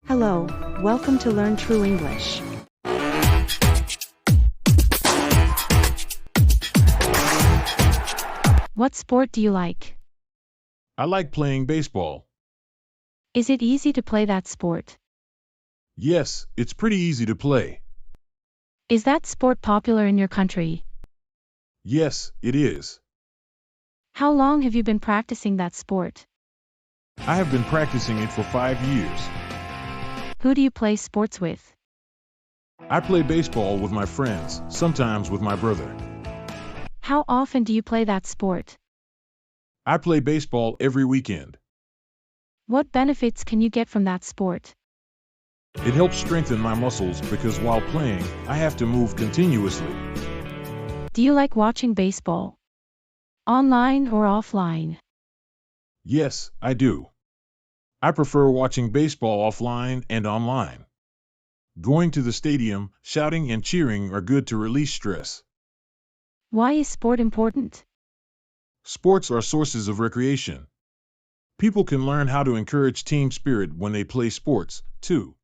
Hello, welcome to Learn True English. What sport do you like? I like playing baseball. Is it easy to play that sport? Yes, it's pretty easy to play. Is that sport popular in your country? Yes, it is. How long have you been practicing that sport? I have been practicing it for 5 years. Who do you play sports with? I play baseball with my friends, sometimes with my brother. How often do you play that sport? I play baseball every weekend. What benefits can you get from that sport? It helps strengthen my muscles because while playing, I have to move continuously. Do you like watching baseball? Online or offline? Yes, I do. I prefer watching baseball offline and online. Going to the stadium, shouting and cheering are good to release stress. Why is sport important? Sports are sources of recreation. People can learn how to encourage team spirit when they play sports, too.